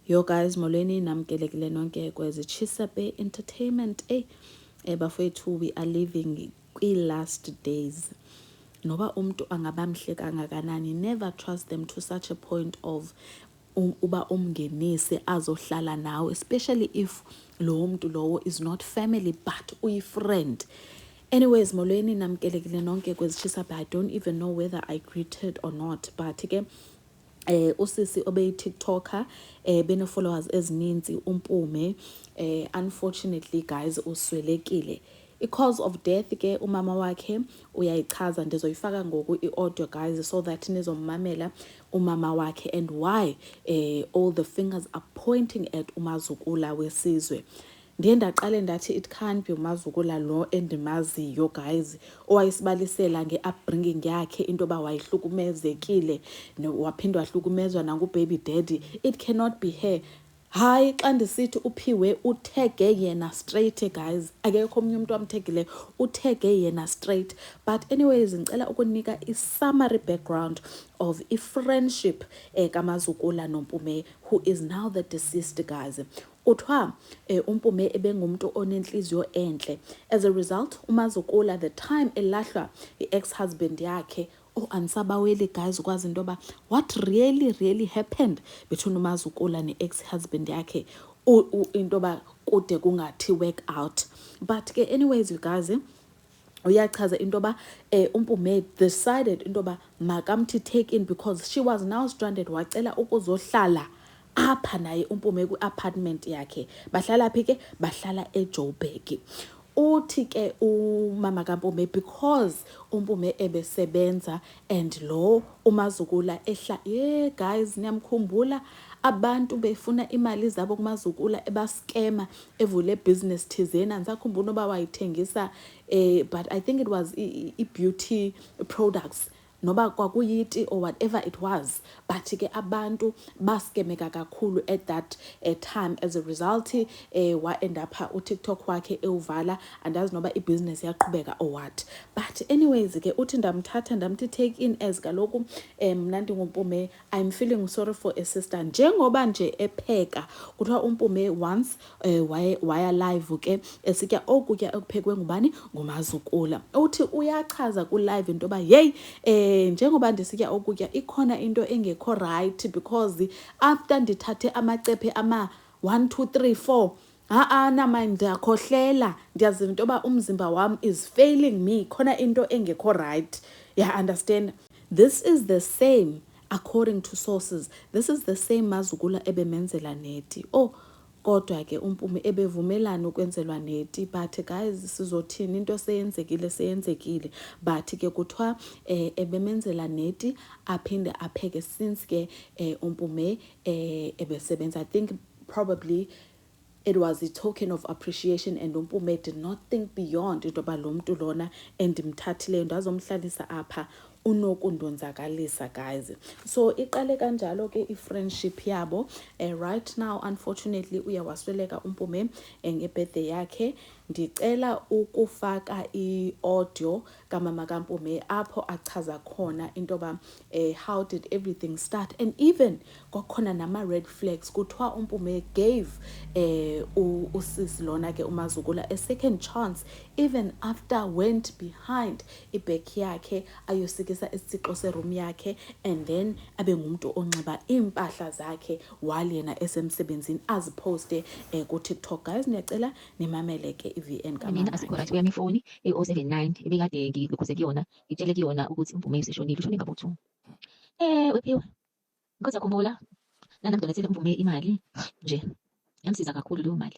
Yo guys, molweni namkelekile nonke kwezi Chisape Entertainment. Bafowethu, we are living kwi-last days. Noba umntu angaba mhle kangakanani, never trust them to such a point of uba umngenise azohlala nawe, especially if lo mntu lowo is not family but uyi-friend. Anyways, molweni namkelekile nonke kwezi Chisape. I don't even know whether I greeted or not, but ke usisi obeyi-TikToker bene-followers ezininzi uMpume unfortunately guys uswelekile. I-cause of death ke umama wakhe uyayichaza, ndizoyifaka ngoku i-audio guys so that nizommamela umama wakhe and why all the fingers are pointing at umazukula wesizwe. Ndiye ndaqale ndathi it can't be umazukula lo endimaziyo guys owayesibalisela nge-upbringing yakhe into yoba wayehlukumezekile waphinde wahlukumezwa nangubaby daddy. It cannot be her. Hayi, xa ndisithi uPhiwe uthege yena straight guys, akekho omnye umntu amthegileyo, uthege yena straight. But anyways, ngicela ukunika i-summary background of i-friendship kamazukula noMpume, who is now the deceased guys. Kuthiwa uMpume ebengumuntu onenhliziyo enhle. As a result, umazukula the time elahlwa i-ex-husband yakhe, andisabaweli guys ukwazi into yoba what really happened between umazukula ne-ex-husband yakhe into yoba kude kungathi work out. But ke anyways you guys, uyachaza into yoba uMpume decided into yoba makamthi take in because she was now stranded. Wacela ukuzohlala apha naye uMpume kwi-apartment yakhe. Bahlala phi ke? Bahlala eJoburg. Uthi ke umama kaMpume because uMpume ebesebenza and lo umazukula guys niyamkhumbula abantu befuna imali zabo kumazukula ebaskema evule business thizena. Ndisakhumbula uba wayithengisa but I think it was i-beauty products noba kwakuyiti or whatever it was, but ke abantu baskemeka kakhulu at that time. As a result wa-end up uTikTok wakhe ewuvala andazi noba ibhizinesi yaqhubeka or what. But anyways ke uthi ndamthatha ndamthi take in as kaloku mna ndinguMpume, I'm feeling sorry for a sister. Njengoba nje epheka kuthiwa uMpume once waya live ke esitya okutya okuphekwe ngubani? Ngumazukula. Uthi uyachaza ku-live into yoba yeyi njengoba ndisitya okutya ikhona into engekho right because after ndithathe amacephe ama 1 2 3 4 nama ndiyakhohlela, ndiyaziva into yoba umzimba wam is failing me, khona into engekho right. Yeah, understand? This is the same, according to sources, this is the same mazukula ebemenzela neti. Kodwa ke uMpume ebevumelana ukwenzelwa neti, but guys sizothini, into seyenzekile. But ke kuthiwa ebemenzela neti aphinde apheke since ke uMpume ebesebenza. I think probably it was a token of appreciation and uMpume did not think beyond into yoba lo mntu lona endimthathileyo ndazomhlalisa apha unokundonzakalisa guys. So iqale kanjalo ke i-friendship yabo. Right now unfortunately uyawasweleka uMpume ngebirthday yakhe. Ndicela ukufaka i-audio kamama kaMpume apho achaza khona into yoba how did everything start, and even kwakhona nama-red flags. Kuthiwa uMpume gave usisi lona ke umazukula a second chance even after went behind ibheki yakhe ayosikisa isitixo seroom yakhe and then abe ngumuntu onxiba impahla zakhe while yena esemsebenzini aziposte ku-TikTok. Guys ndiyacela nimamele ke i-VN mina asikho right. Uyami ifoni e-079 ebekade ngilokhuze kuyona ngitshele kuyona ukuthi uMpume useshonile. Ushone ngabuthungu. Wephiwe ngikhoza khumbula nanamdonethele uMpume imali nje yamsiza kakhulu leyo mali.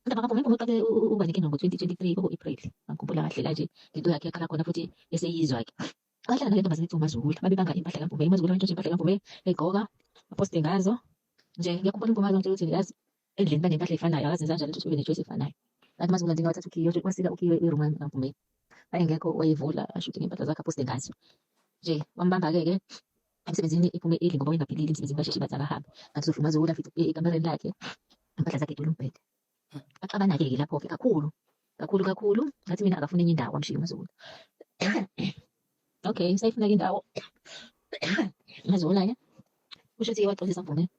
Ndaba kaMpume uqale uba nenkinga ngo-2023 April. Ngikhumbula kahle la nje into yakhe yaqala khona futhi eseyizwa ke. Bahlala nale ntombazane ethi uMazukula, babebanga impahla kaMpume. uMazukula wentshontsha impahla kaMpume egqoka aposte ngazo. Nje ngiyakhumbula uMpume ngitshela ukuthi yazi endlini banempahla efanayo, akazenza kanjalo ukuthi ube ne-choice efanayo. Kanti uMazukula ndingawathatha ukhiye wasika ukhiye iroom kaMpume. Ayengekho wayevula ashuthe ngempahla zakhe aposte ngazo. Nje wambamba-ke emsebenzini iPhume idli ngoba ingaphilile emsebenzini basheshe bathi akahamba. Kanti uzohluma uMazukula fithi ekamereni lakhe impahla zakhe etula umbhede. Baxabana-ke lapho-ke kakhulu. Ngathi mina akafuna enye indawo amshiye uMazukula. Okay, sayifuna-ke indawo uMazukula-ke usho ukuthi waxolisa uMpume.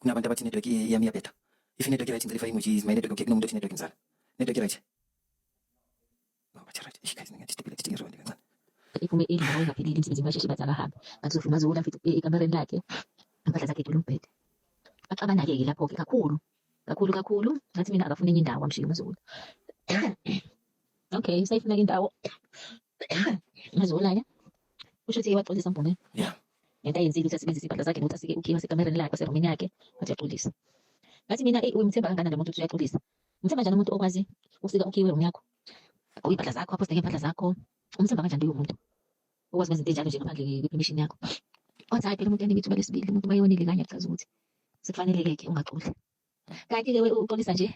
kunabantu abathi network yami iyabhetha. If network right ngicela 5 emojis, my network okay kunomuntu othi network ngizala. Network right. No, but right. Guys, ngingathi stability ngirona kancane. Iphume ilanga ingaphelile emsebenzini basheshe bathi akahambe. Ngathi uzofika mazula mfethu ekamereni lakhe. Impahla zakhe edolo umbhede. Baxabanake-ke lapho-ke kakhulu. Ngathi mina akafuna enye indawo amshiye uMazula. Okay, sayifuna indawo. Mazula-ke. Kusho ukuthi waxolisa Mpumi. Yeah. Yenta yenzile ukuthi asebenzise impahla zakhe nokuthi asike ukhiwa sekamereni lakhe waserumini yakhe wathi uyaxolisa. Ngathi mina uyimthemba kangakanani lo muntu ukuthi uyaxolisa? Umthemba njani umuntu okwazi ukusika ukhiwe room yakho? Agqoke impahla zakho, aphoste ngempahla zakho. Umthemba kanjani loyo muntu? Okwazi ukwenza into enjalo nje ngaphandle kwe-permission yakho. Wathi hayi phela umuntu uyanika ithuba lesibili, umuntu mayonile kanye akuchaza ukuthi sekufaneleke ungaxoli. Kanti-ke uxolisa nje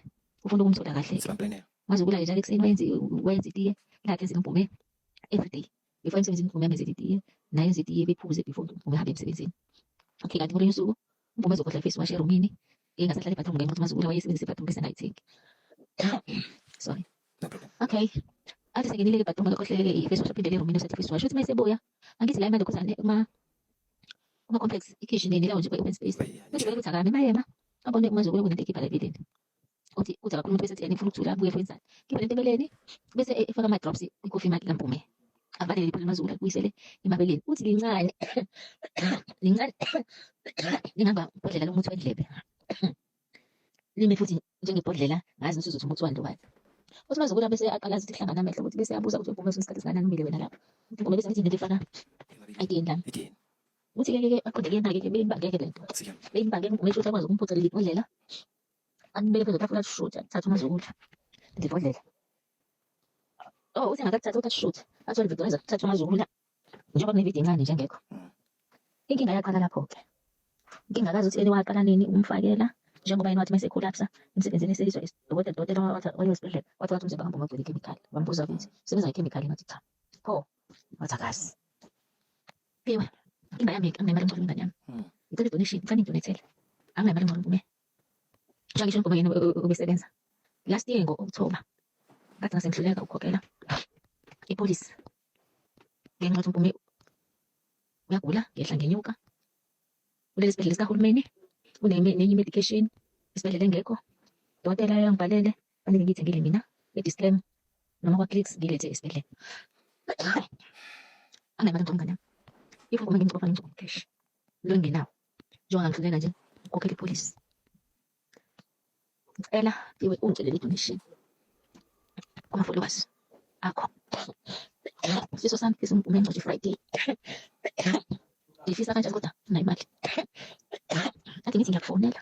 ufuna ukumthola kahle. Sibamplane. Mazukula njalo ekuseni wayenza itiye lakhe ezile Mpumi every day. Before emsebenzini Mpumi amenze itiye, naye enze itiye bephuze before Mpumi ahambe emsebenzini. Okay, kanti ngolinye usuku Mpumi ezokhohla face wash erumini, engasahlala ebathroom ngenxa yokuthi Mazukula wayesebenzisa ibathroom bese-nighting. Sorry. No problem. Okay. Athi sengenile ebathroom akakhohlelele i-face wash aphindele erumini esethe face wash. Uthi mayesebuya, angithi la imali khosana kuma-complex i-kitchen ne-lounge kwe-open space. Uthi ukuthi akame mayema abone uMazukula kunento ekhipha la ebeleni. Uthi akakhuluma umuntu bese ethi ngifuna ukuthula abuye futhi khipha lento ebeleni bese efaka ama-drops i-coffee makhe kaMpumi. Avalele iphela uMazukula kuyisele emabeleni. Uthi lincane lingaba ibhodlela lomuthi wendlebe. Lime futhi njengebhodlela ngazi ukuthi uzothi umuthi wani lo. Uthi Mazukula bese aqala ukuthi hlangana amehlo ukuthi bese abuza ukuthi Mpumi isikhathi esingakanani umile wena lapha. Mpumi bese ngithi into efaka ayidini lami. Again. Uthi ke aqondeke yena-ke beyimbange-ke lento. Beyimbange Mpumi esho ukuthi akwazi ukumphuca leli bhodlela. Anibele phezu kwetafula athi-shoot, athathe uMazukula leli bhodlela. Oh, uthi angakathatha ukuthi athi-shoot, athi walivictimize athathe uMazukula njengoba kunevidiyo encane nje engekho. Inkinga yaqala lapho-ke. Inkinga akazi ukuthi yena waqala nini umfakela njengoba yena wathi mase collapse emsebenzini eseyizwa udokotela wayesibhedlela wathi umzimba kaMpumi ugcwele ikhemikhali. Wambuza ukuthi usebenza ngekhemikhali ngathi cha. Pho wathi akazi. Piwe, inkinga yami anginemali engcono ingane yami. Ngicela i-donation, ngifane ngidonethele. Anginemali engcono Mpumi. Njengoba ngisho Mpumi yena obesebenza. Last year ngo-October ngathi ngasengihluleka ukukhokhela ipolisi. Ngenxa yokuthi Mpumi uyagula, ngehla ngenyuka. Kuleli sibhedlela sikahulumeni, nenye medication, isibhedlela engekho. Dokotela uyangibhalele, fanele ngiyithengile mina, i-Dischem noma kwa-Clicks ngilethe esibhedlela. Anginemali engcono ingane yami. If Mpumi ngimcofa cash. Lo engenawo. Njengoba ngihluleka nje ukukhokhela ipolisi. Ngicela iwe ungitshelele i-donation kuma-followers akho. Siso sami fisa Mpumi engcotshwe Friday. Ngifisa kanjani kodwa nginayo imali. Ake ngithi ngiyakufonela.